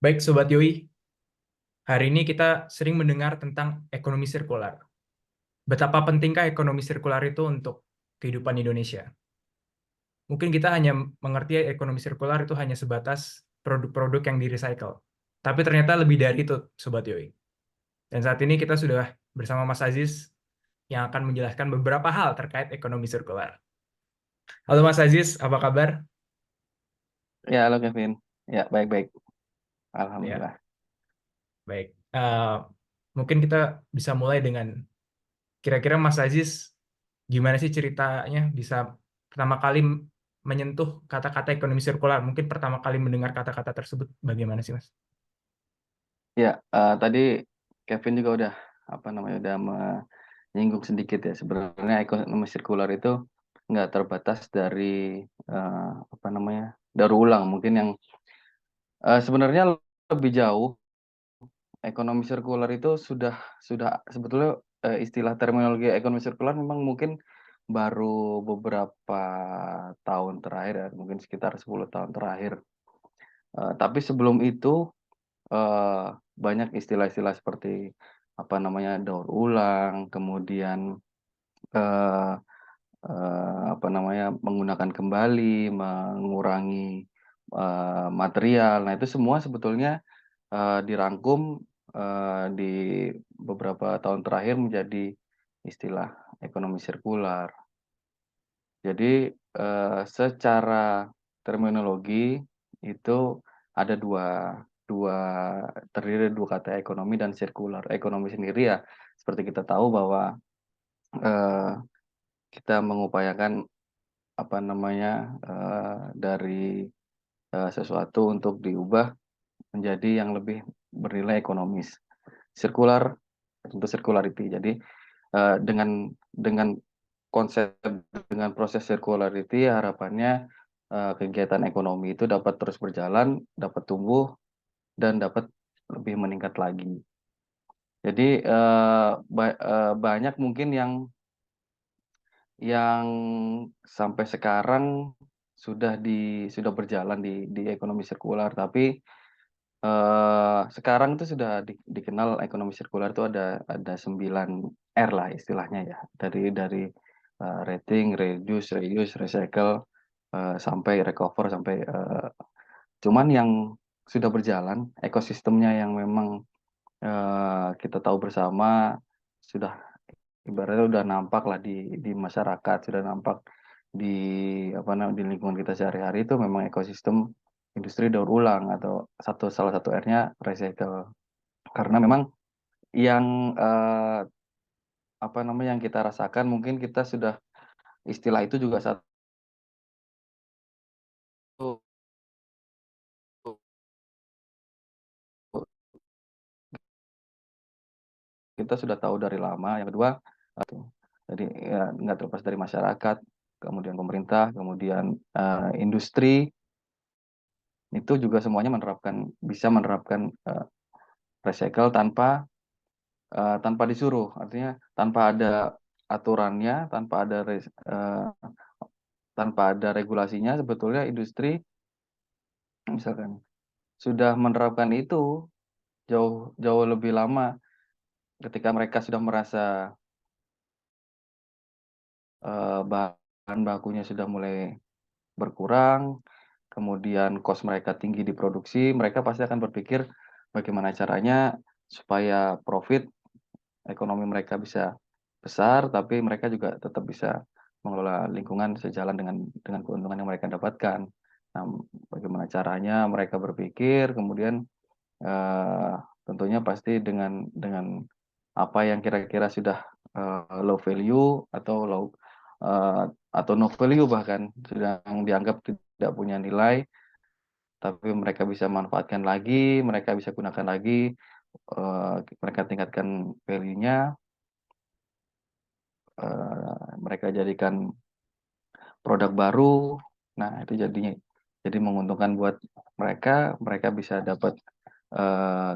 Baik, Sobat Yoi, hari ini kita sering mendengar tentang ekonomi sirkular. Betapa pentingkah ekonomi sirkular itu untuk kehidupan Indonesia? Mungkin kita hanya mengerti ekonomi sirkular itu hanya sebatas produk-produk yang di-recycle. Tapi ternyata lebih dari itu, Sobat Yoi. Dan saat ini kita sudah bersama Mas Aziz yang akan menjelaskan beberapa hal terkait ekonomi sirkular. Halo Mas Aziz, apa kabar? Ya, halo Kevin. Ya, baik-baik. Ya, Alhamdulillah. baik. Mungkin kita bisa mulai dengan kira-kira Mas Aziz gimana sih ceritanya bisa pertama kali menyentuh kata-kata ekonomi sirkular? Mungkin pertama kali mendengar kata-kata tersebut bagaimana sih, Mas? Ya, tadi Kevin juga udah udah menyinggung sedikit ya. Sebenarnya ekonomi sirkular itu nggak terbatas dari daur ulang. Mungkin yang sebenarnya lebih jauh. Ekonomi sirkular itu sudah sebetulnya istilah terminologi ekonomi sirkular memang mungkin baru beberapa tahun terakhir ya, mungkin sekitar 10 tahun terakhir. Tapi sebelum itu banyak istilah-istilah seperti daur ulang, kemudian eee menggunakan kembali, mengurangi material. Nah, itu semua sebetulnya dirangkum di beberapa tahun terakhir menjadi istilah ekonomi sirkular. Jadi secara terminologi itu ada dua terdiri dari 2 kata ekonomi dan sirkular. Ekonomi sendiri ya seperti kita tahu bahwa eee, kita mengupayakan dari sesuatu untuk diubah menjadi yang lebih bernilai ekonomis. Sirkular tentu circularity. Jadi dengan konsep dengan proses circularity harapannya kegiatan ekonomi itu dapat terus berjalan, dapat tumbuh, dan dapat lebih meningkat lagi. Jadi banyak mungkin yang sampai sekarang sudah berjalan di ekonomi sirkular, tapi sekarang itu sudah dikenal ekonomi sirkular itu ada 9 R lah istilahnya ya, rating, reduce, reuse, recycle, sampai recover, sampai cuman yang sudah berjalan, ekosistemnya yang memang kita tahu bersama sudah ibaratnya udah nampak lah di masyarakat, sudah nampak di di lingkungan kita sehari-hari itu memang ekosistem industri daur ulang atau salah satu R-nya recycle. Karena memang yang, yang kita rasakan mungkin kita sudah istilah itu juga satu kita sudah tahu dari lama. Yang kedua, jadi ya nggak terlepas dari masyarakat, kemudian pemerintah, kemudian industri, itu juga semuanya bisa menerapkan recycle tanpa disuruh. Artinya tanpa ada aturannya, tanpa ada regulasinya, sebetulnya industri misalkan sudah menerapkan itu jauh jauh lebih lama ketika mereka sudah merasa bahan bakunya sudah mulai berkurang, kemudian cost mereka tinggi di produksi, mereka pasti akan berpikir bagaimana caranya supaya profit ekonomi mereka bisa besar, tapi mereka juga tetap bisa mengelola lingkungan sejalan dengan keuntungan yang mereka dapatkan. Nah, bagaimana caranya mereka berpikir, kemudian eee, tentunya pasti dengan apa yang kira-kira sudah low value atau no value bahkan, sudah dianggap tidak punya nilai, tapi mereka bisa manfaatkan lagi, mereka bisa gunakan lagi, mereka tingkatkan value-nya, mereka jadikan produk baru. Nah, itu jadi menguntungkan buat mereka, mereka bisa dapat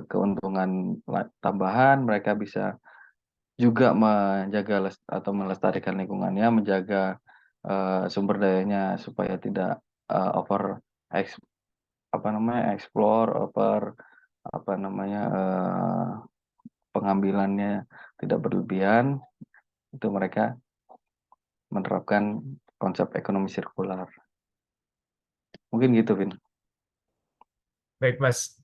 keuntungan tambahan, mereka bisa juga menjaga atau melestarikan lingkungannya, menjaga sumber dayanya supaya tidak over eks explore, over pengambilannya tidak berlebihan, itu mereka menerapkan konsep ekonomi sirkular. Mungkin gitu, Vin. Baik, Mas.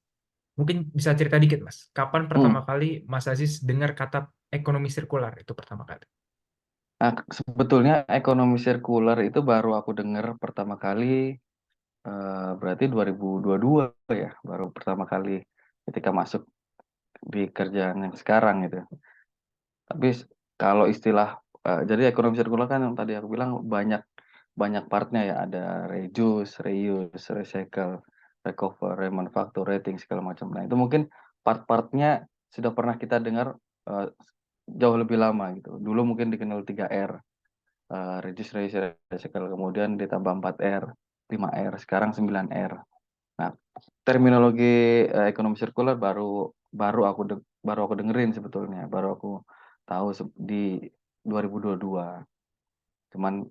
Mungkin bisa cerita dikit, Mas. Kapan Hmm. pertama kali Mas Aziz dengar kata ekonomi sirkular itu pertama kali? Nah, sebetulnya ekonomi sirkular itu baru aku dengar pertama kali, berarti 2022 ya, baru pertama kali ketika masuk di kerjaan yang sekarang gitu. Tapi kalau istilah, jadi ekonomi sirkular kan yang tadi aku bilang banyak banyak partnya ya, ada reduce, reuse, recycle, recover, remanufacture, rating, segala macam. Nah, itu mungkin part-partnya sudah pernah kita dengar, jauh lebih lama gitu. Dulu mungkin dikenal 3R, reduce, reuse, recycle, kemudian ditambah 4R, 5R, sekarang 9R. Nah, terminologi, ekonomi sirkular baru aku dengerin sebetulnya, baru aku tahu di 2022. Cuman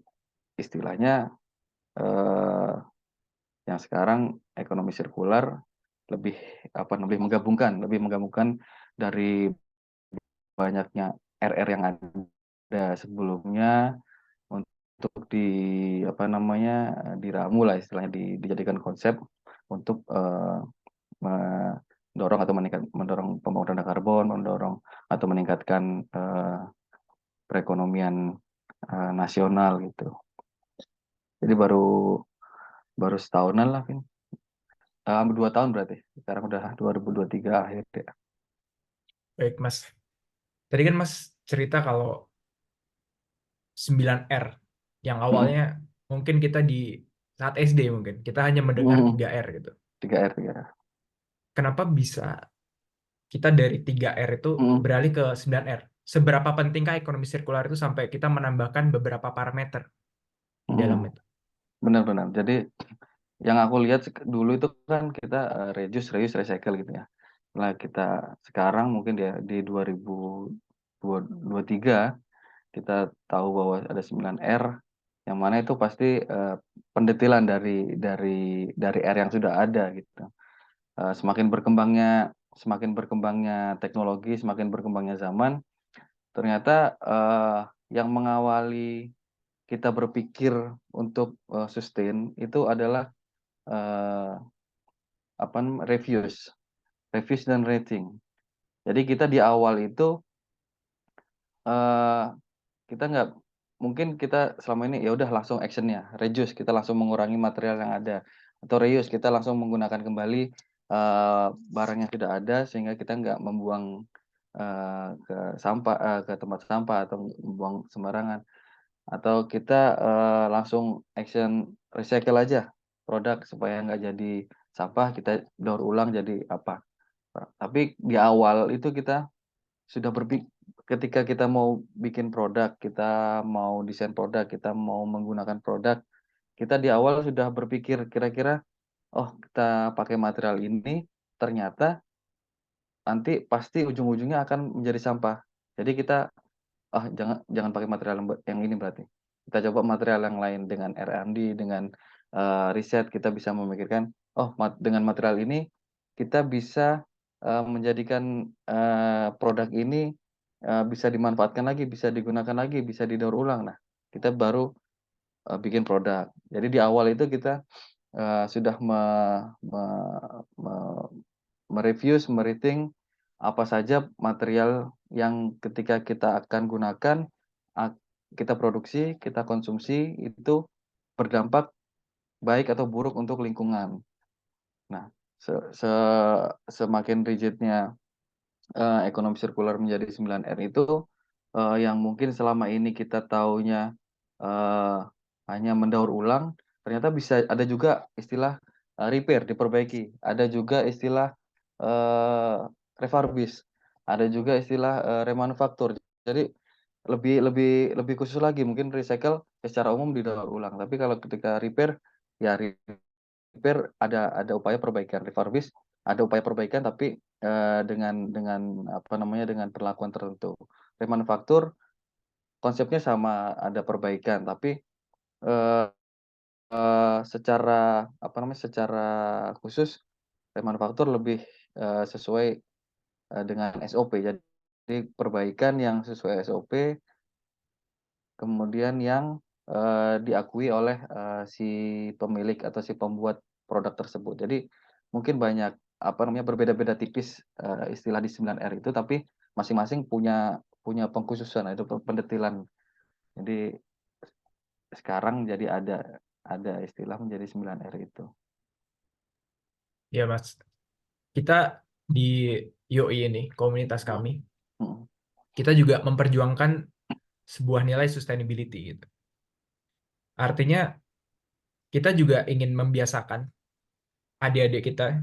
istilahnya, eee, yang sekarang ekonomi sirkular lebih, lebih menggabungkan dari banyaknya RR yang ada sebelumnya untuk diramu lah istilahnya, dijadikan konsep untuk, mendorong atau mendorong pembangunan karbon, mendorong atau meningkatkan, perekonomian, nasional gitu. Jadi baru baru setahunan lah, Vin. 2 tahun berarti, sekarang udah 2023 akhir ya. Baik, Mas. Tadi kan Mas cerita kalau 9R, yang Mhm, awalnya mungkin kita di saat SD mungkin, kita hanya mendengar mhm, 3R gitu. 3R. Kenapa bisa kita dari 3R itu Mhm, beralih ke 9R? Seberapa pentingkah ekonomi sirkular itu sampai kita menambahkan beberapa parameter di dalam mhm, itu? benar benar. Jadi yang aku lihat dulu itu kan kita, reduce, reuse, recycle gitu ya. Nah, kita sekarang mungkin ya di 2023 kita tahu bahwa ada 9R, yang mana itu pasti, pendetilan dari R yang sudah ada gitu. Semakin berkembangnya teknologi, semakin berkembangnya zaman, ternyata, yang mengawali kita berpikir untuk, sustain itu adalah, eee, reviews dan rating. Jadi kita di awal itu, eee, kita nggak mungkin kita selama ini ya udah langsung action-nya, reduce kita langsung mengurangi material yang ada, atau reuse kita langsung menggunakan kembali, barang yang sudah ada sehingga kita nggak membuang, ke tempat sampah atau membuang sembarangan. Atau kita, langsung action recycle aja produk supaya nggak jadi sampah, kita daur ulang jadi apa. Tapi di awal itu kita sudah ketika kita mau bikin produk, kita mau desain produk, kita mau menggunakan produk, kita di awal sudah berpikir kira-kira, "Oh, kita pakai material ini, ternyata nanti pasti ujung-ujungnya akan menjadi sampah." Jadi kita, "Ah, jangan jangan pakai material yang ini berarti. Kita coba material yang lain." Dengan R&D, dengan, riset kita bisa memikirkan, "Oh, dengan material ini kita bisa, menjadikan, produk ini, bisa dimanfaatkan lagi, bisa digunakan lagi, bisa didaur ulang." Nah, kita baru, bikin produk. Jadi di awal itu kita, sudah me me me me-rating apa saja material yang ketika kita akan gunakan, ak kita produksi, kita konsumsi, itu berdampak baik atau buruk untuk lingkungan. Nah, se se semakin rigidnya, ekonomi sirkular menjadi 9R itu, yang mungkin selama ini kita taunya, eee, hanya mendaur ulang, ternyata bisa ada juga istilah, repair, diperbaiki. Ada juga istilah, eee, refurbish, ada juga istilah, remanufaktur. Jadi lebih lebih lebih khusus lagi mungkin recycle secara umum didaur ulang, tapi kalau ketika repair, ya repair ada upaya perbaikan, refurbish ada upaya perbaikan tapi, dengan apa namanya, dengan perlakuan tertentu. Remanufaktur konsepnya sama, ada perbaikan tapi, eee secara apa namanya, secara khusus remanufaktur lebih, sesuai, dengan SOP. perbaikan yang sesuai SOP, kemudian yang, diakui oleh, si pemilik atau si pembuat produk tersebut. Jadi mungkin banyak, apa namanya, berbeda-beda tipis, istilah di 9R itu, tapi masing-masing punya punya pengkhususan, nah itu pendetilan. Jadi sekarang jadi ada istilah menjadi 9R itu. Ya Mas, kita di YOI ini, komunitas Mhm, kami, mhm, kita juga memperjuangkan sebuah nilai sustainability gitu. Artinya kita juga ingin membiasakan adik-adik kita,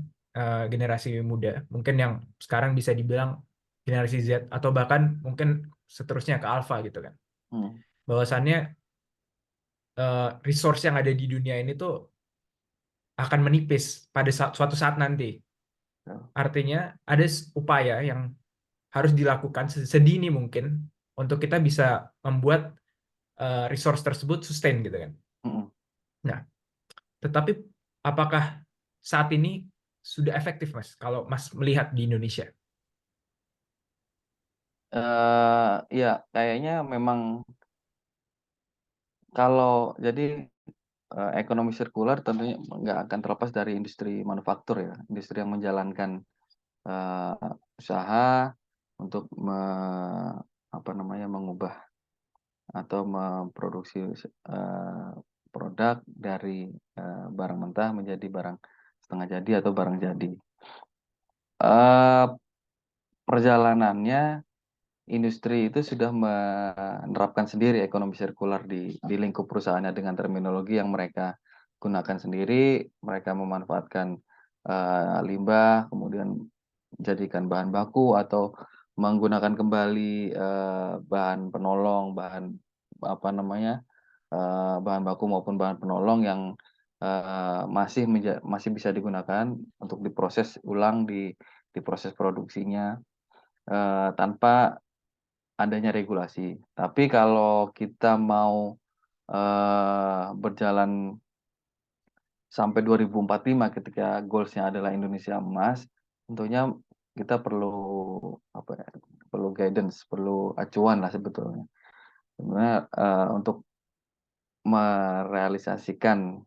generasi muda, mungkin yang sekarang bisa dibilang generasi Z atau bahkan mungkin seterusnya ke Alpha gitu kan. mhm, Bahwasannya resource yang ada di dunia ini tuh akan menipis pada suatu saat nanti. betul, Artinya ada upaya yang harus dilakukan sedini mungkin untuk kita bisa membuat resource tersebut sustain gitu kan. mhm. Nah, tetapi apakah saat ini sudah efektif Mas kalau Mas melihat di Indonesia? Iya, kayaknya memang kalau jadi, ekonomi sirkular tentunya nggak akan terlepas dari industri manufaktur ya, industri yang menjalankan, usaha untuk apa namanya, mengubah atau memproduksi produk dari, barang mentah menjadi barang setengah jadi atau barang jadi. Eee, Perjalanannya industri itu sudah menerapkan sendiri ekonomi sirkular di lingkup perusahaannya dengan terminologi yang mereka gunakan sendiri. Mereka memanfaatkan, limbah, kemudian jadikan bahan baku atau menggunakan kembali, bahan penolong, bahan apa namanya, bahan baku maupun bahan penolong yang, masih bisa digunakan untuk diproses ulang di proses produksinya, tanpa adanya regulasi. Tapi kalau kita mau, berjalan sampai 2045 ketika goals-nya adalah Indonesia Emas, tentunya kita perlu, apa ya, perlu guidance, perlu acuan lah sebetulnya. Sebenarnya, untuk merealisasikan,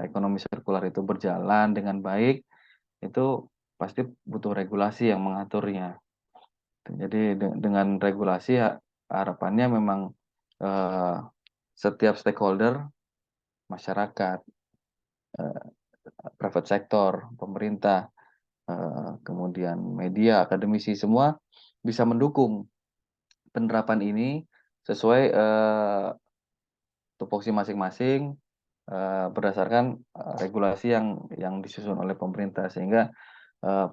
ekonomi sirkular itu berjalan dengan baik, itu pasti butuh regulasi yang mengaturnya. Jadi dengan regulasi harapannya memang, eee, setiap stakeholder, masyarakat, eee, private sector, pemerintah, kemudian media, akademisi, semua bisa mendukung penerapan ini sesuai, tupoksi masing-masing, berdasarkan, regulasi yang disusun oleh pemerintah. Sehingga,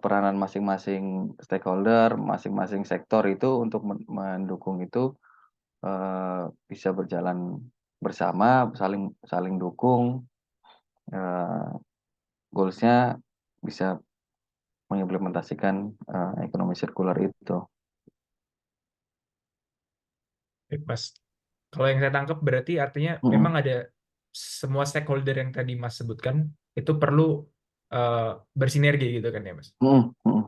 peranan masing-masing stakeholder, masing-masing sektor itu untuk mendukung itu, bisa berjalan bersama, saling saling dukung, eee, goals-nya bisa mengimplementasikan, ekonomi sirkular itu. Baik, Mas. Kalau yang saya tangkap berarti artinya memang Mhm, ada semua stakeholder yang tadi Mas sebutkan itu perlu eh, bersinergi gitu kan ya Mas. mhm, mhm,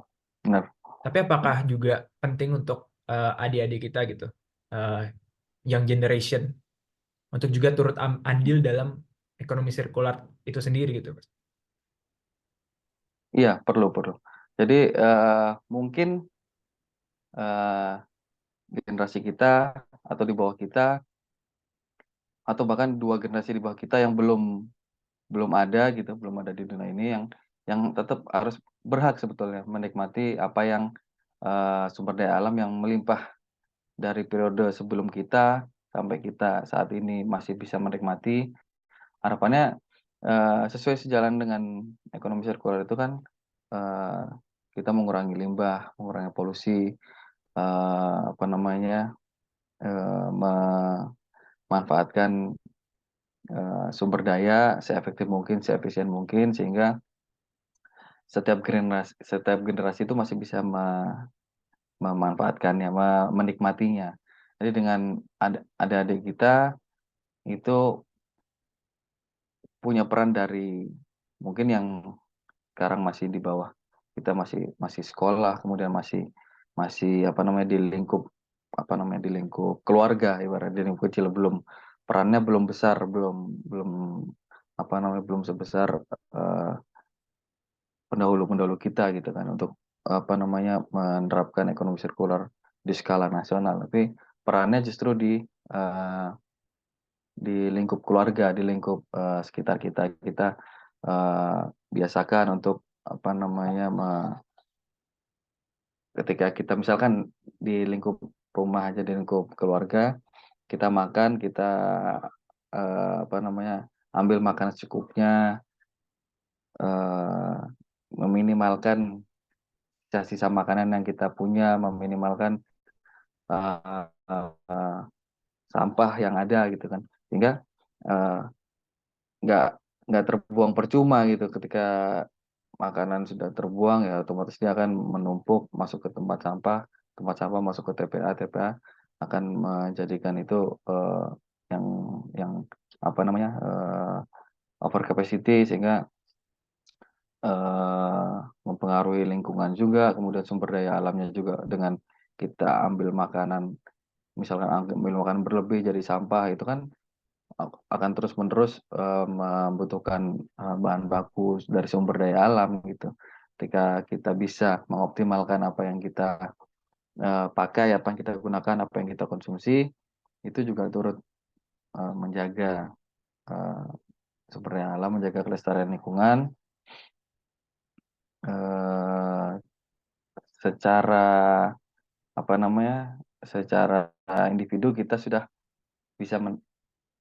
benar. Tapi apakah juga penting untuk adik-adik kita gitu, eh, young generation, untuk juga turut andil dalam ekonomi sirkular itu sendiri gitu Mas. Iya, perlu perlu. Jadi, mungkin, eee, generasi kita atau di bawah kita, atau bahkan 2 generasi di bawah kita yang belum belum ada gitu, belum ada di dunia ini yang tetap harus berhak sebetulnya menikmati apa yang, sumber daya alam yang melimpah dari periode sebelum kita sampai kita saat ini masih bisa menikmati. Harapannya, sesuai sejalan dengan ekonomi sirkular itu kan, eee, kita mengurangi limbah, mengurangi polusi, apa namanya, memanfaatkan, sumber daya seefektif mungkin, seefisien mungkin, sehingga setiap generasi itu masih bisa memanfaatkannya, menikmatinya. Jadi dengan adik-adik kita itu punya peran dari mungkin yang sekarang masih di bawah kita, masih masih sekolah, kemudian masih masih di lingkup keluarga, ibarat di lingkup kecil, perannya belum besar, belum belum belum sebesar pendahulu-pendahulu kita gitu kan, untuk menerapkan ekonomi sirkular di skala nasional. Tapi perannya justru di lingkup keluarga, di lingkup sekitar kita. Kita eh, biasakan untuk ketika kita misalkan di lingkup rumah aja, di lingkup keluarga, kita makan, kita ambil makanan secukupnya, eh, meminimalkan sisa-sisa makanan yang kita punya, meminimalkan eh, eh, sampah yang ada gitu kan, sehingga eh, nggak nggak terbuang percuma gitu. Ketika makanan sudah terbuang, ya otomatis dia akan menumpuk masuk ke tempat sampah masuk ke TPA akan menjadikan itu yang yang over capacity, sehingga eh, mempengaruhi lingkungan juga, kemudian sumber daya alamnya juga. Dengan kita ambil makanan, misalkan ambil makanan berlebih jadi sampah, itu kan akan terus-menerus membutuhkan bahan baku dari sumber daya alam gitu. Ketika kita bisa mengoptimalkan apa yang kita pakai, apa yang kita gunakan, apa yang kita konsumsi, itu juga turut menjaga eh, sumber daya alam, menjaga kelestarian lingkungan. eh, Secara secara individu kita sudah bisa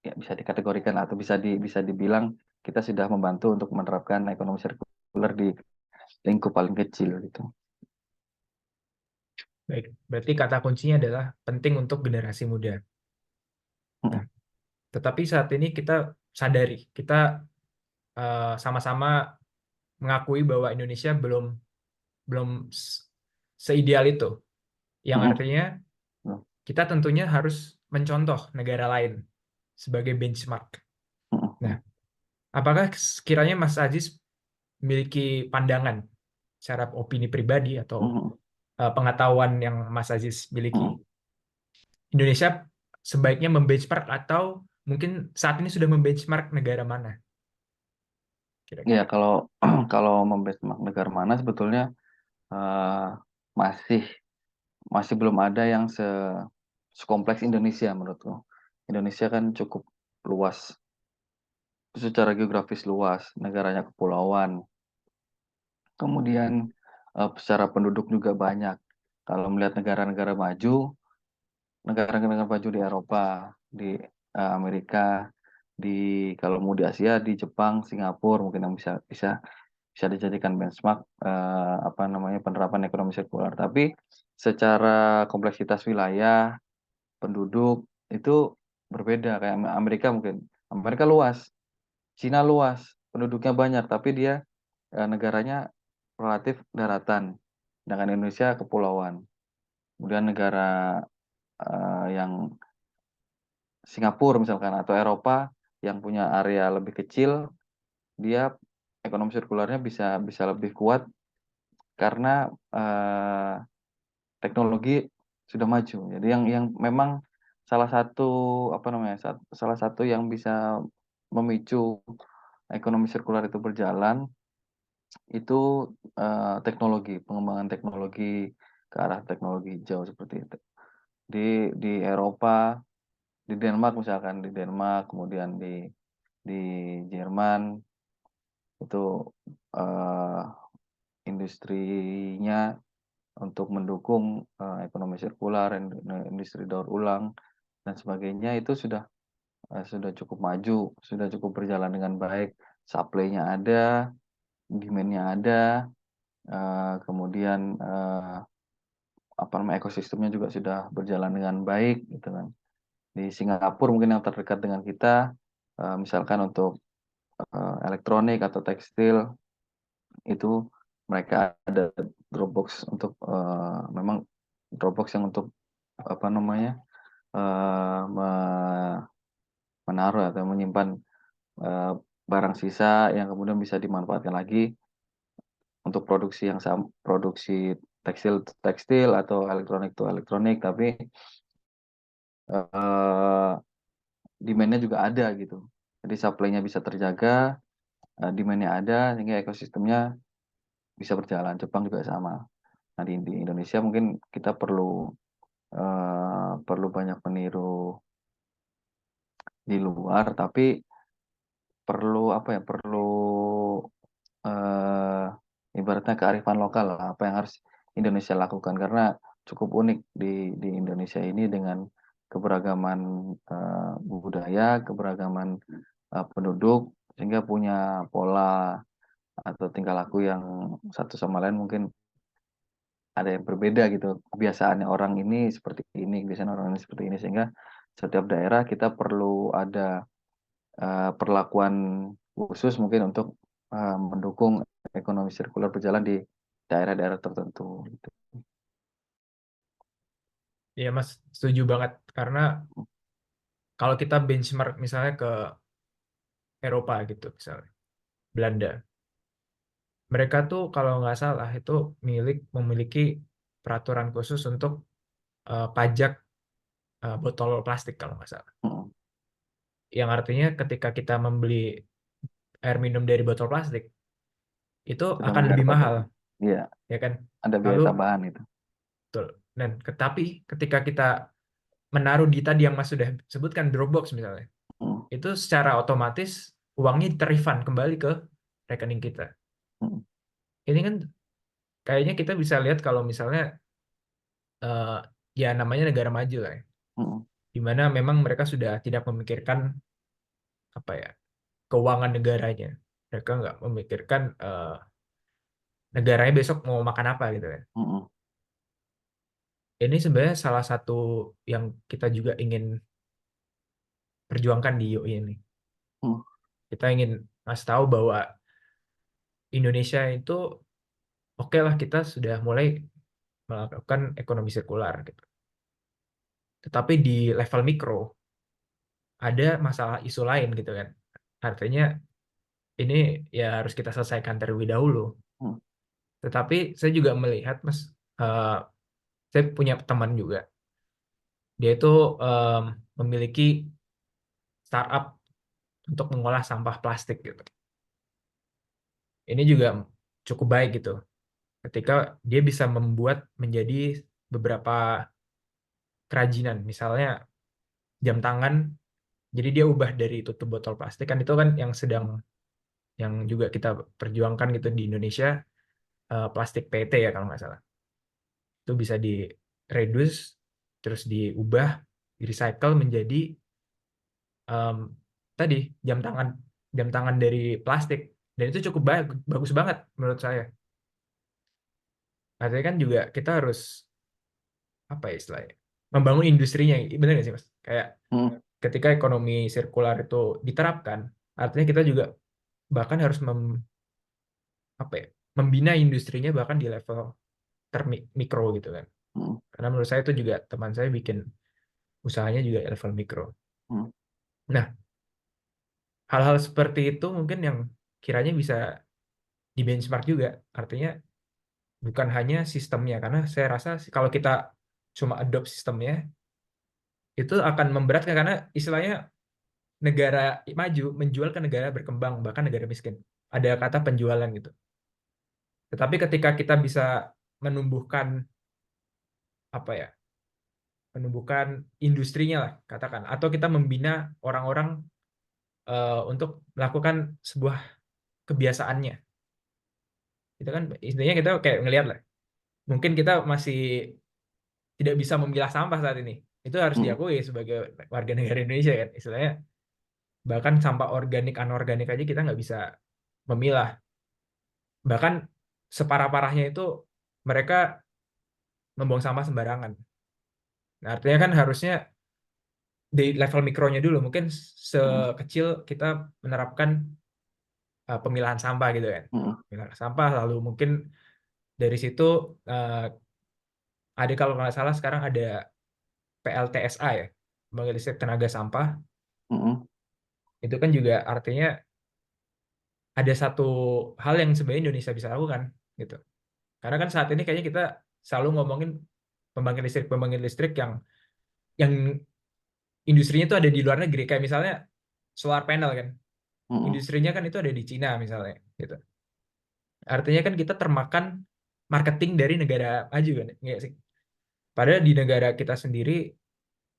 bisa dikategorikan, atau bisa dibilang kita sudah membantu untuk menerapkan ekonomi sirkular di lingkup paling kecil gitu. Baik, berarti kata kuncinya adalah penting untuk generasi muda. Nah, Mm, tetapi saat ini kita sadari, kita sama-sama mengakui bahwa Indonesia belum belum seideal itu. Yang mm, artinya mm, kita tentunya harus mencontoh negara lain sebagai benchmark. mm, Nah, mm, apakah sekiranya Mas Aziz memiliki pandangan secara opini pribadi atau mm, pengetahuan yang Mas Aziz miliki, mm. Indonesia sebaiknya membenchmark atau mungkin saat ini sudah membenchmark negara mana Ya, kira-kira? kalau kalau membenchmark negara mana, sebetulnya eh, masih masih belum ada yang sekompleks Indonesia menurutku. Indonesia kan cukup luas, secara geografis luas, negaranya kepulauan. Kemudian secara penduduk juga banyak. Kalau melihat negara-negara maju, negara-negara maju di Eropa, di Amerika, kalau mau di Asia, di Jepang, Singapura, mungkin yang bisa bisa bisa dijadikan benchmark penerapan ekonomi sirkular. Tapi secara kompleksitas wilayah, penduduk itu berbeda. Kayak Amerika, mungkin Amerika luas, Cina luas, penduduknya banyak, tapi dia negaranya relatif daratan, sedangkan Indonesia kepulauan. Kemudian negara yang Singapura misalkan, atau Eropa yang punya area lebih kecil, dia ekonomi sirkularnya bisa bisa lebih kuat karena teknologi sudah maju. Jadi yang memang salah satu salah satu yang bisa memicu ekonomi sirkular itu berjalan itu teknologi, pengembangan teknologi ke arah teknologi hijau seperti itu. Di Eropa, di Denmark misalkan, kemudian di Jerman itu eh, industrinya untuk mendukung ekonomi sirkular, industri daur ulang dan sebagainya, itu sudah cukup maju, sudah cukup berjalan dengan baik. Supply-nya ada, demand-nya ada, kemudian ekosistemnya juga sudah berjalan dengan baik gitu kan. Di Singapura mungkin yang terdekat dengan kita, misalkan untuk elektronik atau tekstil, itu mereka ada Dropbox untuk memang Dropbox yang untuk apa namanya menaruh atau menyimpan eh, barang sisa yang kemudian bisa dimanfaatkan lagi untuk produksi tekstil to tekstil atau elektronik to elektronik, tapi eh, demand-nya juga ada gitu. Jadi supply-nya bisa terjaga, demand-nya ada, sehingga ekosistemnya bisa berjalan. Jepang juga sama. Nah, di Indonesia mungkin kita perlu banyak peniru di luar, tapi perlu apa ya? Perlu eh, ibaratnya kearifan lokal lah, apa yang harus Indonesia lakukan karena cukup unik di Indonesia ini dengan keberagaman budaya, keberagaman penduduk, sehingga punya pola atau tingkah laku yang satu sama lain mungkin ada yang berbeda gitu. Kebiasaannya orang ini seperti ini, kebiasaan orang ini seperti ini, sehingga setiap daerah kita perlu ada perlakuan khusus mungkin untuk mendukung ekonomi sirkular berjalan di daerah-daerah tertentu gitu. Ya Mas, setuju banget. Karena kalau kita benchmark misalnya ke Eropa gitu, misalnya Belanda, mereka tuh kalau nggak salah itu memiliki peraturan khusus untuk pajak botol plastik kalau nggak salah. Mm, Yang artinya ketika kita membeli air minum dari botol plastik, itu sudah akan membayar lebih pajak. mahal, Iya, ya kan? ada biaya Lalu, tambahan itu. betul. Dan tapi ketika kita menaruh di tadi yang Mas sudah sebutkan Dropbox misalnya, Mm, itu secara otomatis uangnya terifund kembali ke rekening kita. mm, Ini kan kayaknya kita bisa lihat kalau misalnya eh, ya namanya negara maju lah ya, mm, di mana memang mereka sudah tidak memikirkan apa ya keuangan negaranya. Mereka nggak memikirkan negaranya besok mau makan apa gitu kan. mm, Ini sebenarnya salah satu yang kita juga ingin perjuangkan di UI ini. mm, Kita ingin ngasih tahu bahwa Indonesia itu oke lah kita sudah mulai melakukan ekonomi sirkular gitu. Tetapi di level mikro ada masalah isu lain gitu kan. Artinya ini ya harus kita selesaikan terlebih dahulu. mm, Tetapi saya juga melihat Mas, eh, saya punya teman juga. Dia itu em, memiliki startup untuk mengolah sampah plastik gitu. Ini juga cukup baik gitu. Ketika dia bisa membuat menjadi beberapa kerajinan, misalnya jam tangan. Jadi dia ubah dari tutup botol plastik kan itu kan yang juga kita perjuangkan gitu di Indonesia, plastik PET ya kalau nggak salah. Itu bisa di reduce terus diubah di recycle menjadi em, tadi jam tangan jam tangan dari plastik, dan itu cukup bagus banget menurut saya. Artinya kan juga kita harus apa ya istilahnya membangun industrinya, bener nggak sih Mas? Kayak mm, ketika ekonomi sirkular itu diterapkan, artinya kita juga bahkan harus apa ya membina industrinya bahkan di level mikro gitu kan. mm, Karena menurut saya itu juga teman saya bikin usahanya juga level mikro. mm, Nah, hal-hal seperti itu mungkin yang kiranya bisa di benchmark juga. Artinya bukan hanya sistemnya, karena saya rasa kalau kita cuma adopt sistemnya, itu akan memberatkan karena istilahnya negara maju menjual ke negara berkembang, bahkan negara miskin. Ada kata penjualan gitu. Tetapi ketika kita bisa menumbuhkan apa ya, menumbuhkan industrinya lah katakan, atau kita membina orang-orang untuk melakukan sebuah kebiasaannya. Itu kan intinya kita kayak ngelihat lah. Mungkin kita masih tidak bisa memilah sampah saat ini. Itu harus mm, diakui sebagai warga negara Indonesia kan. Istilahnya bahkan sampah organik anorganik aja kita nggak bisa memilah. Bahkan separah-parahnya itu mereka membuang sampah sembarangan. Nah, artinya kan harusnya di level mikronya dulu mungkin mm, sekecil kita menerapkan pemilahan sampah gitu kan. mm, Pemilahan sampah lalu mungkin dari situ eh, ada kalau nggak salah sekarang ada PLTSA ya, Pembangkit Listrik Tenaga Sampah. mm, Itu kan juga artinya ada satu hal yang sebenarnya Indonesia bisa lakukan gitu. Karena kan saat ini kayaknya kita selalu ngomongin pembangkit listrik yang industrinya itu ada di luar negeri, kayak misalnya solar panel kan, mm, industrinya kan itu ada di Cina misalnya gitu. Artinya kan kita termakan marketing dari negara maju kan, enggak sih? Padahal di negara kita sendiri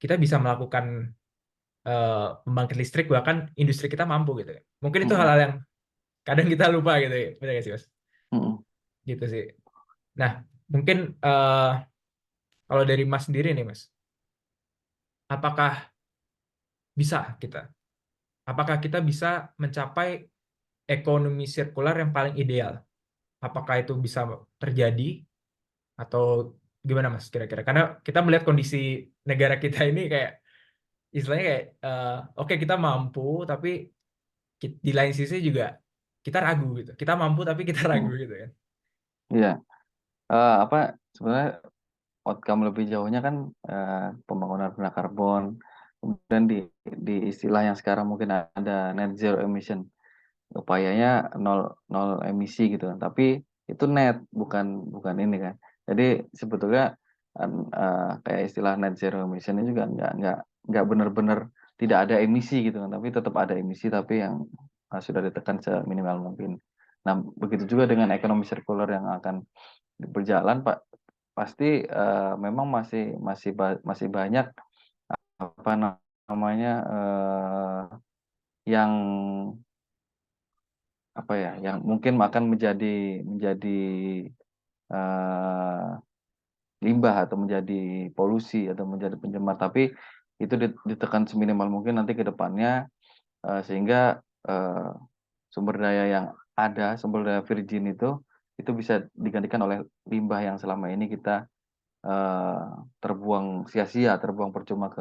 kita bisa melakukan pembangkit listrik, bahkan industri kita mampu gitu ya. Mungkin itu mm, hal-hal yang kadang kita lupa gitu ya, benar nggak sih Mas? mm. Gitu sih. Nah, mungkin eh, kalau dari Mas sendiri nih Mas, apakah bisa kita? Apakah kita bisa mencapai ekonomi sirkular yang paling ideal? Apakah itu bisa terjadi atau gimana Mas kira-kira? Karena kita melihat kondisi negara kita ini kayak istilahnya kayak oke kita mampu tapi di lain sisi juga kita ragu gitu. Kita mampu tapi kita ragu Mm. gitu kan. Iya, apa sebenarnya outcome lebih jauhnya kan pembangunan rendah karbon, kemudian di istilah yang sekarang mungkin ada net zero emission, upayanya nol nol emisi gitu kan. Tapi itu net, bukan bukan ini kan. Jadi sebetulnya kayak istilah net zero emission ini juga nggak benar-benar tidak ada emisi gitu kan. Tapi tetap ada emisi tapi yang sudah ditekan seminimal mungkin. Nah, begitu juga dengan ekonomi sirkular yang akan berjalan, Pak. Pasti, memang masih banyak, apa namanya, yang, apa ya, yang mungkin akan menjadi, eee, limbah atau menjadi polusi atau menjadi pencemar, tapi itu ditekan seminimal mungkin nanti ke depannya, sehingga, sumber daya yang ada, sumber daya virgin itu bisa digantikan oleh limbah yang selama ini kita Eee, terbuang sia-sia, terbuang percuma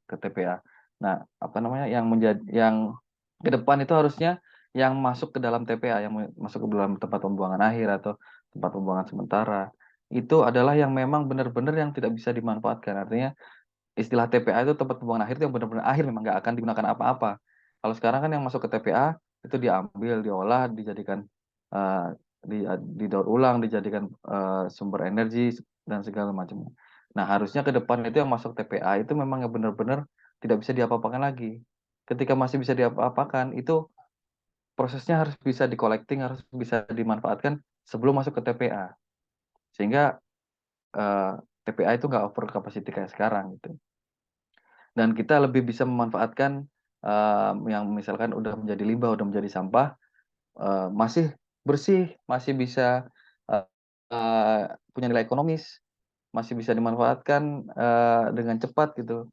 ke TPA. Nah, apa namanya, yang ke depan itu harusnya yang masuk ke dalam TPA, yang masuk ke dalam tempat pembuangan akhir atau tempat pembuangan sementara, itu adalah yang memang benar-benar yang tidak bisa dimanfaatkan. Artinya istilah TPA itu tempat pembuangan akhir itu yang benar-benar akhir, memang nggak akan digunakan apa-apa. Kalau sekarang kan yang masuk ke TPA, itu diambil, diolah, dijadikan, eee, didaur ulang, dijadikan, sumber energi dan segala macamnya. Nah, harusnya ke depan itu yang masuk TPA itu memang yang benar-benar tidak bisa diapa-apakan lagi. Ketika masih bisa diapa-apakan, itu prosesnya harus bisa di-collecting, harus bisa dimanfaatkan sebelum masuk ke TPA. Sehingga, TPA itu nggak over capacity kayak sekarang gitu. Dan kita lebih bisa memanfaatkan, yang misalkan udah menjadi limbah, udah menjadi sampah, masih bersih, masih bisa, eee eee, punya nilai ekonomis, masih bisa dimanfaatkan, dengan cepat gitu.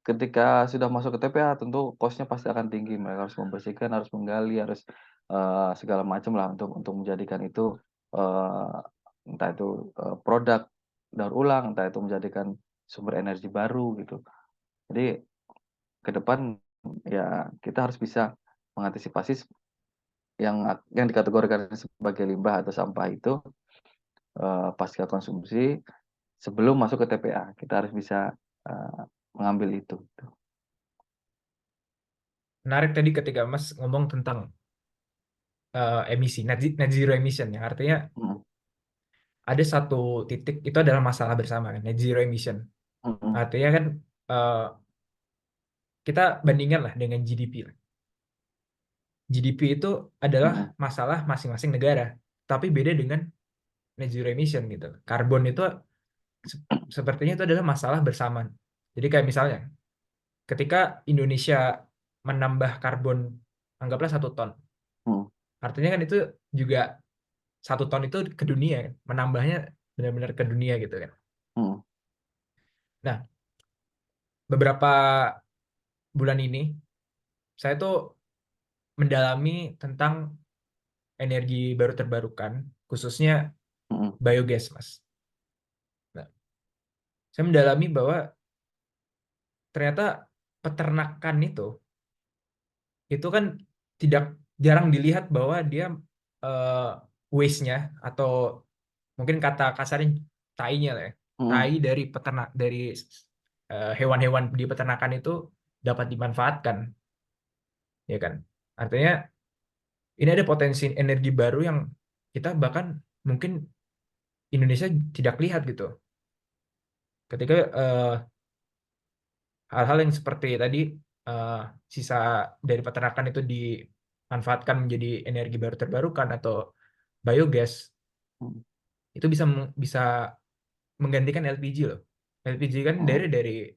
Ketika sudah masuk ke TPA tentu cost-nya pasti akan tinggi, mereka harus membersihkan, harus menggali, harus, segala macam lah untuk menjadikan itu, eee, entah itu, produk daur ulang, entah itu menjadikan sumber energi baru gitu. Jadi ke depan, ya kita harus bisa mengantisipasi yang dikategorikan sebagai limbah atau sampah itu, pasca konsumsi sebelum masuk ke TPA. Kita harus bisa, mengambil itu, gitu. Menarik tadi ketika Mas ngomong tentang emisi net zero emission ya. Artinya Mhm, ada satu titik itu adalah masalah bersama kan, net zero emission. mhm, Artinya kan eh, kita bandingkan lah dengan GDP lah. GDP itu adalah mhm, masalah masing-masing negara, tapi beda dengan net zero emission gitu. Karbon itu sepertinya itu adalah masalah bersama. Jadi kayak misalnya, ketika Indonesia menambah karbon, anggaplah 1 ton, mhm, artinya kan itu juga 1 ton itu ke dunia kan, menambahnya benar-benar ke dunia gitu kan. mhm, Nah, beberapa bulan ini saya tuh mendalami tentang energi baru terbarukan, khususnya mhm, biogas, Mas. Nah, saya mendalami bahwa ternyata peternakan itu kan tidak jarang dilihat bahwa dia eh, waste-nya atau mungkin kata kasarnya tainya lah ya. Tai mhm, dari peternak dari hewan-hewan di peternakan itu dapat dimanfaatkan, ya kan? Artinya ini ada potensi energi baru yang kita bahkan mungkin Indonesia tidak lihat gitu. Ketika hal-hal yang seperti tadi, eh, sisa dari peternakan itu dimanfaatkan menjadi energi baru terbarukan atau biogas, Hmm. itu bisa menggantikan LPG loh. LPG kan Hmm. dari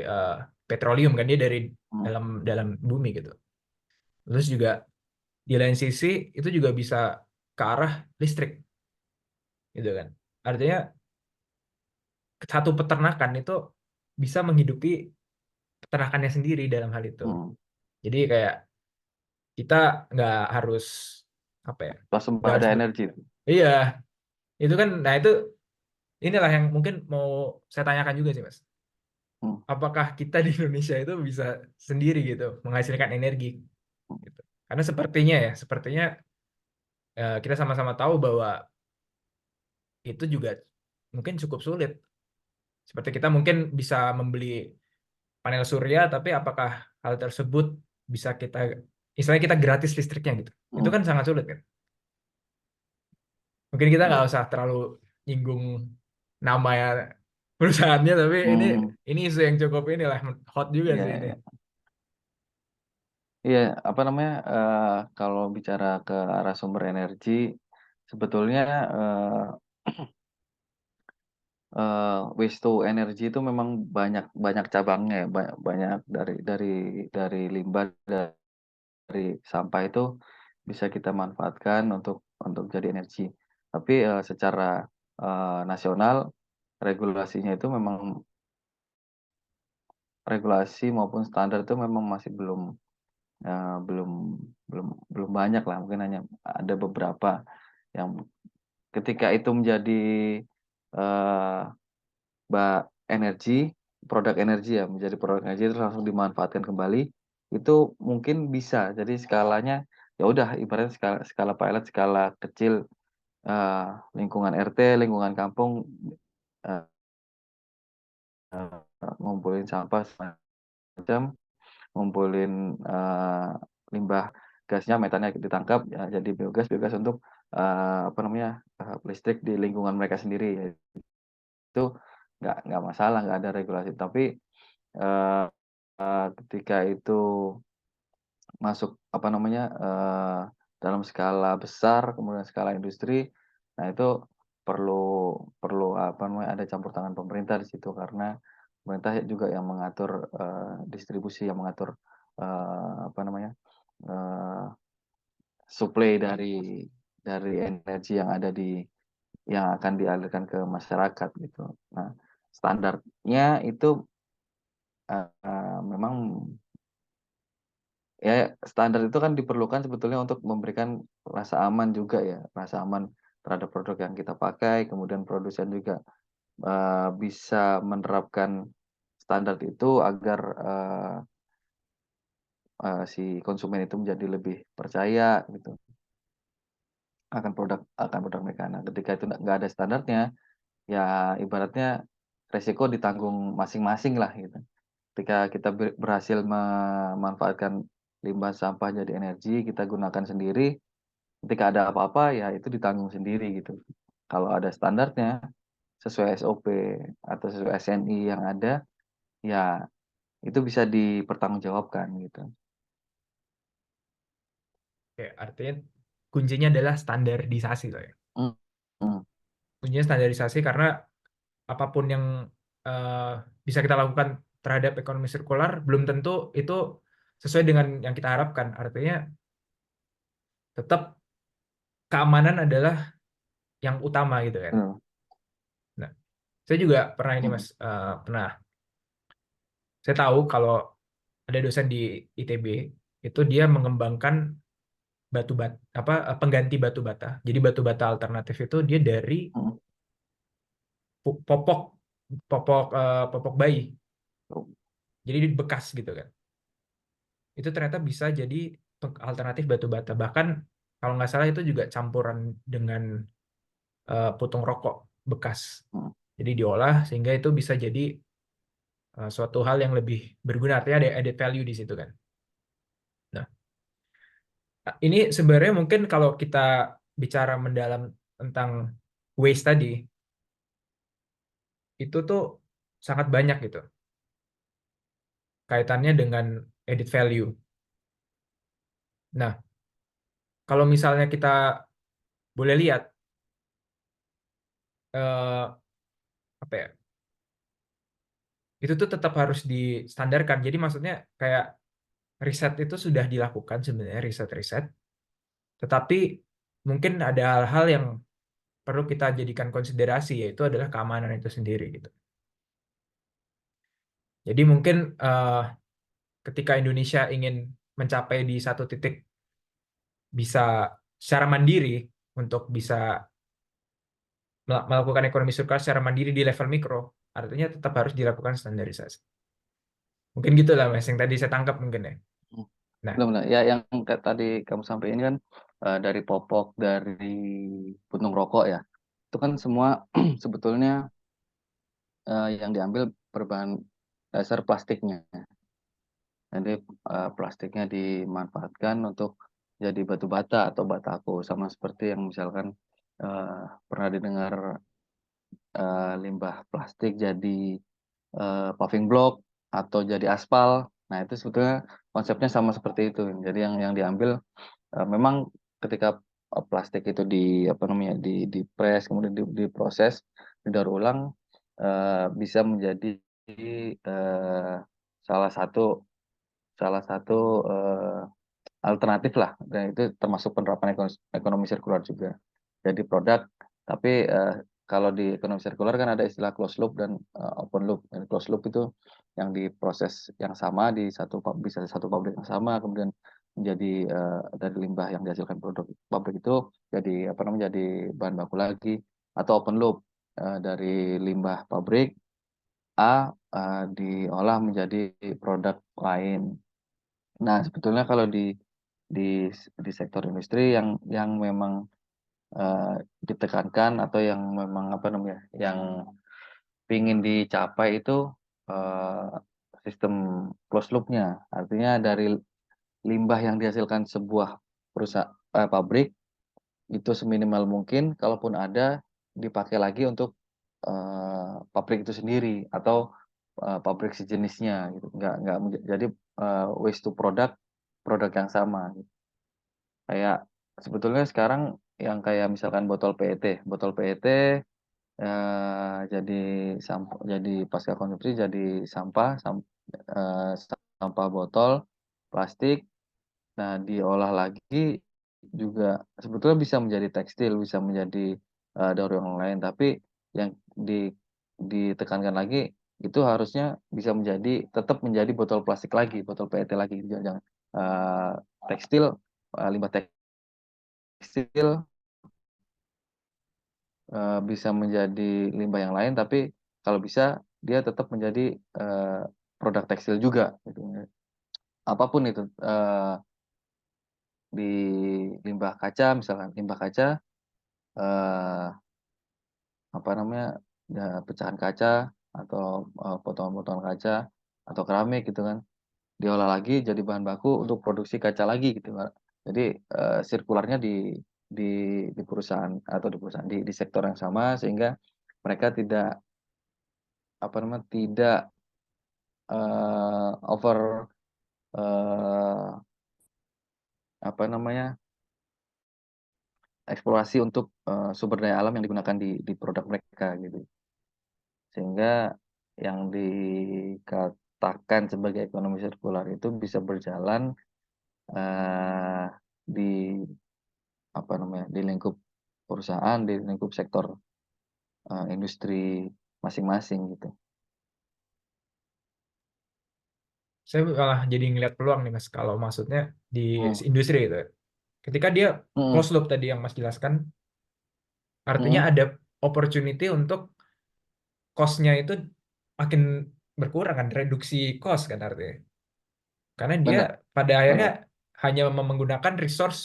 eh, petroleum kan, dia dari Hmm. dalam dalam bumi gitu. Terus juga di lain sisi itu juga bisa ke arah listrik gitu kan. Artinya satu peternakan itu bisa menghidupi peternakannya sendiri dalam hal itu. Hmm. Jadi kayak kita nggak harus apa ya, nggak harus Swasembada energi. iya, itu kan. Nah, itu inilah yang mungkin mau saya tanyakan juga sih, Mas. Hmm. Apakah kita di Indonesia itu bisa sendiri gitu menghasilkan energi gitu? Karena sepertinya kita sama-sama tahu bahwa itu juga mungkin cukup sulit. Seperti kita mungkin bisa membeli panel surya, tapi apakah hal tersebut bisa kita, istilahnya kita gratis listriknya gitu? Itu Hmm. kan sangat sulit kan? Mungkin kita nggak Iya. usah terlalu nyinggung nama ya perusahaannya, tapi Hmm. ini isu yang cukup inilah hot juga Iya, sih ini. iya. Iya, apa namanya, kalau bicara ke arah sumber energi, sebetulnya, waste to energy itu memang banyak banyak cabangnya ya, banyak dari limbah, dari sampah itu bisa kita manfaatkan untuk jadi energi. Tapi, secara, nasional regulasinya itu memang regulasi maupun standar itu memang masih belum, belum belum banyak lah, mungkin hanya ada beberapa yang ketika itu menjadi, eee, energi, produk energi ya, menjadi produk energi terus langsung dimanfaatkan kembali, itu mungkin bisa. Jadi skalanya, ya udah ibaratnya skala skala pilot, skala kecil, lingkungan RT, lingkungan kampung, eee, ngumpulin sampah segala macam, ngumpulin, limbah gasnya, metannya ditangkap, ya jadi biogas biogas untuk, apa namanya, listrik di lingkungan mereka sendiri ya. Itu nggak masalah, nggak ada regulasi. Tapi, eee ketika itu masuk, apa namanya, dalam skala besar, kemudian skala industri, nah itu perlu perlu, apa namanya, ada campur tangan pemerintah di situ. Karena pemerintah juga yang mengatur, distribusi, yang mengatur, apa namanya, eee, suplai dari energi yang ada yang akan dialirkan ke masyarakat gitu. Nah, standarnya itu, memang ya standar itu kan diperlukan sebetulnya untuk memberikan rasa aman juga ya, rasa aman terhadap produk yang kita pakai, kemudian produsen juga, bisa menerapkan standar itu agar, si konsumen itu menjadi lebih percaya gitu akan produk mereka. Nah, ketika itu nggak ada standarnya, ya ibaratnya resiko ditanggung masing-masing lah gitu. Ketika kita berhasil memanfaatkan limbah sampah jadi energi, kita gunakan sendiri, ketika ada apa-apa, ya itu ditanggung sendiri gitu. Kalau ada standarnya, sesuai SOP atau sesuai SNI yang ada, ya itu bisa dipertanggungjawabkan gitu. Oke, artinya kuncinya adalah standarisasi loh ya. Mhm. Mhm. Kuncinya standarisasi karena apapun yang eh, bisa kita lakukan terhadap ekonomi sirkular belum tentu itu sesuai dengan yang kita harapkan. Artinya tetap keamanan adalah yang utama gitu kan. Betul. Nah, saya juga pernah ini Mhm. Mas, saya tahu kalau ada dosen di ITB itu dia mengembangkan pengganti batu bata. Jadi batu bata alternatif itu dia dari Mhm. popok popok bayi. Oh. Jadi bekas gitu kan. Itu ternyata bisa jadi alternatif batu bata. Bahkan kalau nggak salah itu juga campuran dengan putung rokok bekas. Mhm. Jadi diolah sehingga itu bisa jadi suatu hal yang lebih berguna. Artinya ada added value di situ kan. Nah, ini sebenarnya mungkin kalau kita bicara mendalam tentang waste tadi itu tuh sangat banyak gitu kaitannya dengan added value. Nah, kalau misalnya kita boleh lihat eh, apa ya, itu tuh tetap harus distandarkan. Jadi maksudnya kayak riset itu sudah dilakukan sebenarnya, riset-riset, tetapi mungkin ada hal-hal yang perlu kita jadikan konsiderasi, yaitu adalah keamanan itu sendiri gitu. Jadi mungkin ketika Indonesia ingin mencapai di satu titik bisa secara mandiri untuk bisa melakukan ekonomi sirkular secara mandiri di level mikro, artinya tetap harus dilakukan standarisasi. Mungkin gitu lah Mas, yang tadi saya tangkap mungkin ya. Hmm, Nah, benar-benar. Ya, yang kayak tadi kamu sampaikan kan dari popok, dari puntung rokok ya. Itu kan semua sebetulnya yang diambil berbahan dasar plastiknya. Jadi plastiknya dimanfaatkan untuk jadi batu bata atau batako, sama seperti yang misalkan pernah didengar limbah plastik jadi paving block atau jadi aspal. Nah, itu sebetulnya konsepnya sama seperti itu. Jadi yang diambil memang ketika plastik itu di apa namanya di-press kemudian diproses, didaur ulang bisa menjadi eh, salah satu salah satu alternatif lah, dan itu termasuk penerapan ekonomi sirkular juga. Jadi produk, tapi kalau di ekonomi sirkular kan ada istilah closed loop dan open loop. Dan closed loop itu yang diproses yang sama di bisa satu pabrik yang sama, kemudian menjadi dari limbah yang dihasilkan produk pabrik itu jadi apa namanya jadi bahan baku lagi, atau open loop dari limbah pabrik A diolah menjadi produk lain. Nah, sebetulnya kalau di sektor industri yang memang ditekankan atau yang memang apa namanya, yang ingin dicapai itu eh, sistem closed loop-nya. Artinya dari limbah yang dihasilkan sebuah pabrik itu seminimal mungkin, kalaupun ada dipakai lagi untuk pabrik itu sendiri atau pabrik sejenisnya gitu. Nggak jadi waste to product produk yang sama. Kayak sebetulnya sekarang yang kayak misalkan botol PET jadi sampah, jadi pasca konsumsi jadi sampah, eee, sampah botol plastik. Nah, diolah lagi juga sebetulnya bisa menjadi tekstil, bisa menjadi daur ulang lain, tapi yang ditekankan lagi itu harusnya bisa menjadi tetap menjadi botol plastik lagi, botol PET lagi, jangan eee, tekstil, limbah tekstil bisa menjadi limbah yang lain, tapi kalau bisa dia tetap menjadi produk tekstil juga gitu ya. Apapun itu, di limbah kaca misalkan, limbah kaca, eee, apa namanya, pecahan kaca atau potongan-potongan kaca atau keramik gitu kan, diolah lagi jadi bahan baku untuk produksi kaca lagi gitu, Kak. Jadi sirkularnya di perusahaan atau di sektor yang sama, sehingga mereka tidak apa namanya, tidak over eee, apa namanya, eksplorasi untuk sumber daya alam yang digunakan di produk mereka gitu. Sehingga yang dikatakan sebagai ekonomi sirkular itu bisa berjalan eee, di apa namanya, di lingkup perusahaan, di lingkup sektor industri masing-masing gitu. saya malah jadi ngeliat peluang nih Mas, kalau maksudnya di Mhm, industri itu. Ketika dia mhm, close loop tadi yang Mas jelaskan, artinya mhm, ada opportunity untuk cost-nya itu makin berkurang kan, reduksi cost kan artinya. Karena dia bener pada akhirnya bener. hanya menggunakan resource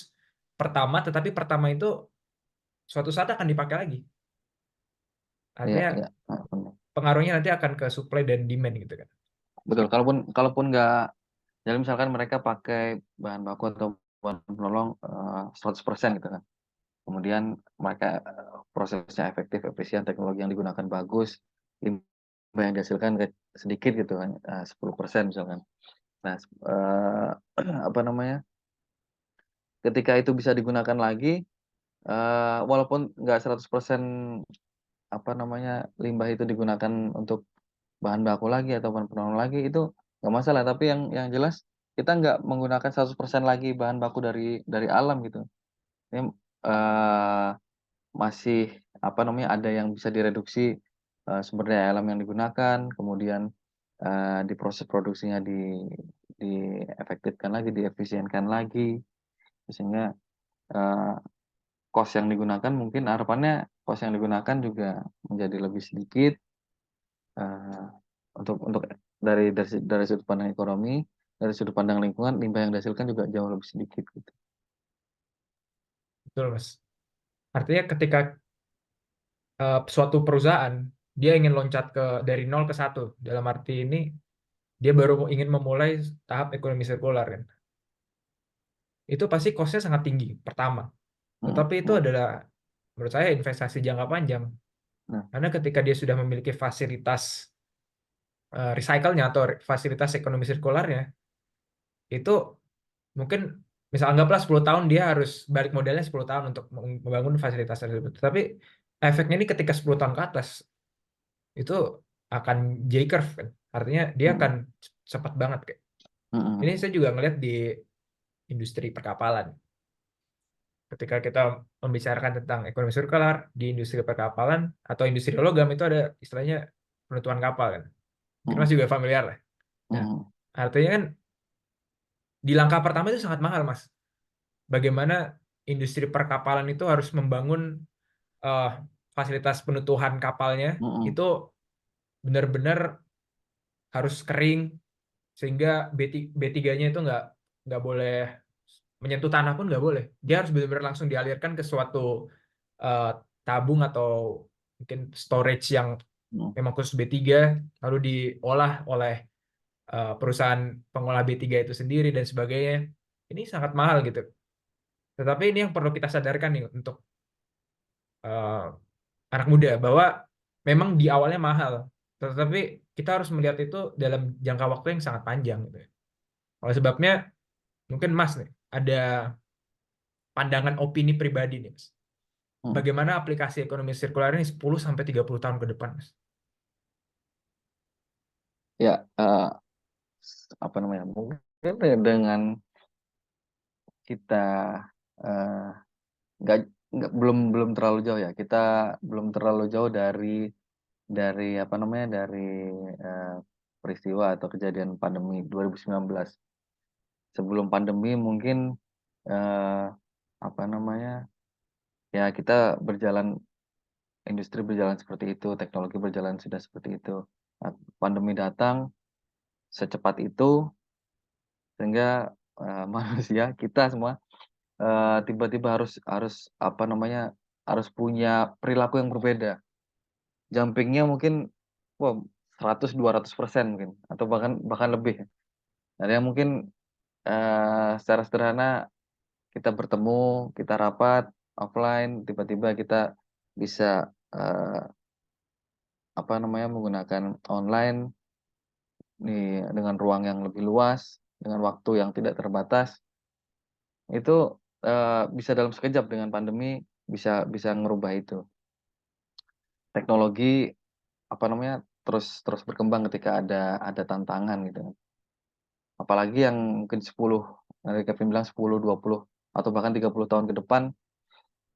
pertama, tetapi pertama itu suatu saat akan dipakai lagi. Iya Artinya iya, heeh, bener. pengaruhnya nanti akan ke supply dan demand gitu kan. Betul, kalaupun kalaupun nggak, jadi misalkan mereka pakai bahan baku atau bahan penolong 100% gitu kan. kemudian mereka prosesnya efektif, efisien, teknologi yang digunakan bagus, limbah yang dihasilkan sedikit gitu kan, 10% misalkan. Nah, apa namanya, ketika itu bisa digunakan lagi, walaupun nggak 100% apa namanya, limbah itu digunakan untuk bahan baku lagi atau bahan penolak lagi itu nggak masalah, tapi yang jelas kita nggak menggunakan 100% lagi bahan baku dari alam gitu. Ini, masih apa namanya, ada yang bisa direduksi, sumber daya alam yang digunakan, kemudian, di proses produksinya diefektifkan lagi, diefisienkan lagi, sehingga, eee, cost yang digunakan mungkin harapannya cost yang digunakan juga menjadi lebih sedikit, eee, untuk dari sudut pandang ekonomi, dari sudut pandang lingkungan, limbah yang dihasilkan juga jauh lebih sedikit gitu. Betul, Mas. Artinya ketika suatu perusahaan dia ingin loncat dari nol ke satu, dalam arti ini dia baru ingin memulai tahap ekonomi sirkular kan. Itu pasti cost-nya sangat tinggi pertama. Mhm Tetapi itu mhm. adalah menurut saya investasi jangka panjang. Nah, Karena ketika dia sudah memiliki fasilitas recycle-nya atau fasilitas ekonomi sirkularnya, itu mungkin misal anggaplah 10 tahun dia harus balik modalnya 10 tahun untuk membangun fasilitas tersebut. Tapi efeknya ini ketika 10 tahun ke atas itu akan J-curve kan. Artinya dia mhm akan cepat banget kayak. mhm Ini mhm saya juga ngelihat di industri perkapalan. Ketika kita membicarakan tentang ekonomi sirkular di industri perkapalan atau industri logam itu ada istilahnya penutupan kapal kan. Mungkin Mas mhm juga familiar lah. Nah, mhm artinya kan di langkah pertama itu sangat mahal, Mas. Bagaimana industri perkapalan itu harus membangun eh, fasilitas penutupan kapalnya mhm itu benar-benar harus kering sehingga B3-nya itu nggak boleh menyentuh tanah pun nggak boleh. Dia harus benar-benar langsung dialirkan ke suatu eh, tabung atau mungkin storage yang mhm memang khusus B3 lalu diolah oleh perusahaan pengolah B3 itu sendiri dan sebagainya. Ini sangat mahal gitu. Tetapi ini yang perlu kita sadarkan nih untuk eh, anak muda bahwa memang di awalnya mahal, tetapi kita harus melihat itu dalam jangka waktu yang sangat panjang gitu ya. Oleh sebabnya mungkin Mas nih ada pandangan opini pribadi nih Mas. mhm. Bagaimana aplikasi ekonomi sirkular ini 10 sampai 30 tahun ke depan Mas? Ya, apa namanya, mungkin dengan kita, eee, nggak belum belum terlalu jauh ya, kita belum terlalu jauh dari apa namanya, eee, peristiwa atau kejadian pandemi 2019. Sebelum pandemi mungkin, eee, apa namanya, ya kita industri berjalan seperti itu, teknologi berjalan sudah seperti itu. Nah, pandemi datang secepat itu sehingga, manusia, kita semua, tiba-tiba harus apa namanya, harus punya perilaku yang berbeda. Jumping-nya mungkin, wah 100-200% mungkin, atau bahkan bahkan lebih. Ada yang mungkin, secara sederhana kita bertemu, kita rapat offline, tiba-tiba kita bisa, apa namanya, menggunakan online dengan ruang yang lebih luas, dengan waktu yang tidak terbatas. Itu, bisa dalam sekejap dengan pandemi bisa bisa ngerubah itu. Teknologi, apa namanya, terus terus berkembang ketika ada tantangan gitu kan. Apalagi yang mungkin 10, tadi Kevin bilang 10, 20, atau bahkan 30 tahun ke depan,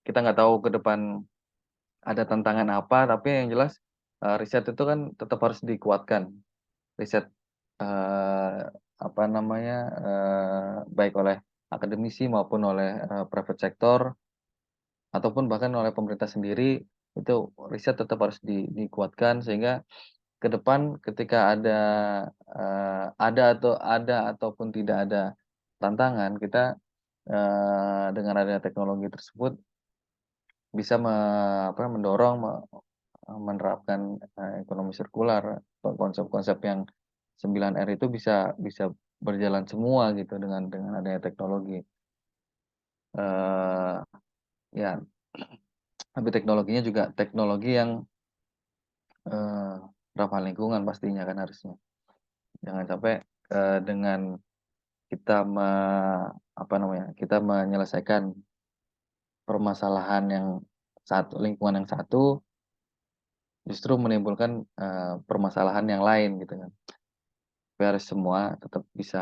kita nggak tahu ke depan ada tantangan apa, tapi yang jelas, riset itu kan tetap harus dikuatkan. Riset, eee, apa namanya, baik oleh akademisi maupun oleh, private sector ataupun bahkan oleh pemerintah sendiri, itu riset tetap harus dikuatkan sehingga ke depan ketika ada ataupun tidak ada tantangan, kita, dengan adanya teknologi tersebut bisa mendorong, menerapkan, ekonomi sirkular atau konsep-konsep yang 9R itu bisa bisa berjalan semua gitu dengan adanya teknologi. Eee, ya Tapi teknologinya juga teknologi yang, eee, ramah lingkungan pastinya kan harusnya. Jangan sampai, dengan kita apa namanya, kita menyelesaikan permasalahan yang satu lingkungan yang satu, justru menimbulkan, permasalahan yang lain gitu kan. Biar semua tetap bisa,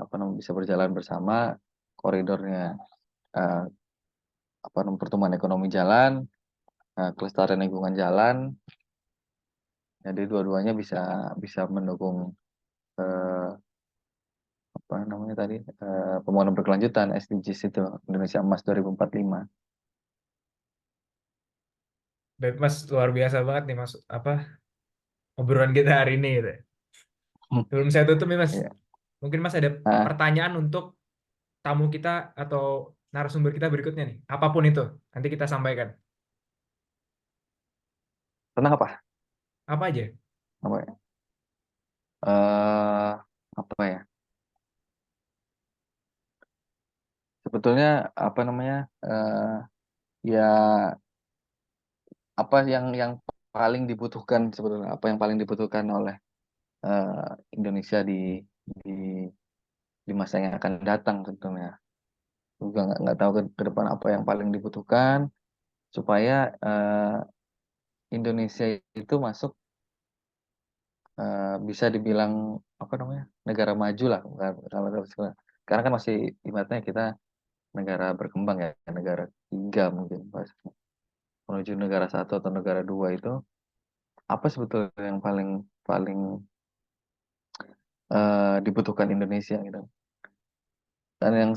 apa namanya, bisa berjalan bersama, koridornya, eee, apa namanya, pertumbuhan ekonomi jalan, kelestarian lingkungan jalan, jadi dua-duanya bisa bisa mendukung, eee, apa namanya tadi, pembangunan berkelanjutan SDGs itu, Indonesia Emas 2045. Baik, Mas, luar biasa banget nih Mas, apa obrolan kita hari ini gitu. Sebelum saya tutup nih Mas, Iya, mungkin Mas ada heeh, pertanyaan untuk tamu kita atau narasumber kita berikutnya nih. Apapun itu, nanti kita sampaikan. tentang apa? Apa aja? Apa ya, eee, apa ya, sebetulnya apa namanya, ya apa yang paling dibutuhkan sebetulnya, apa yang paling dibutuhkan oleh, Indonesia di di masa yang akan datang sebetulnya. Juga nggak tahu ke depan apa yang paling dibutuhkan supaya, Indonesia itu masuk, bisa dibilang apa namanya, negara maju lah kalau sekarang kan masih ibaratnya kita negara berkembang ya, negara 3 mungkin pas menuju negara satu atau negara 2 itu, apa sebetulnya yang paling paling, dibutuhkan Indonesia gitu. Dan yang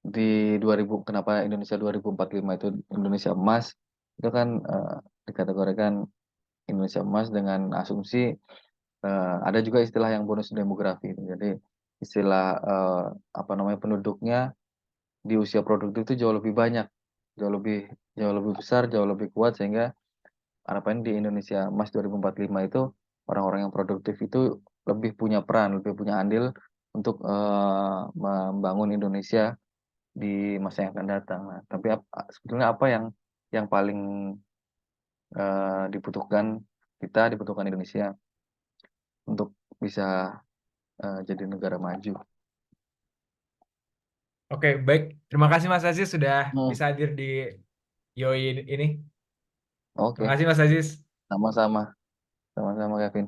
di 2000 kenapa Indonesia 2045 itu Indonesia emas, itu kan, dikategorikan Indonesia emas dengan asumsi, ada juga istilah yang bonus demografi. Jadi istilah, apa namanya, penduduknya di usia produktif itu jauh lebih banyak, jauh lebih besar, jauh lebih kuat sehingga harapannya di Indonesia Emas 2045 itu orang-orang yang produktif itu lebih punya peran, lebih punya andil untuk, membangun Indonesia di masa yang akan datang. Nah, tapi sebetulnya apa yang paling, dibutuhkan Indonesia untuk bisa, jadi negara maju. Oke, baik. Terima kasih Mas Aziz sudah Hmm, bisa hadir di Yoi ini. Terima oke, kasih Mas Aziz. sama-sama, sama-sama Kevin.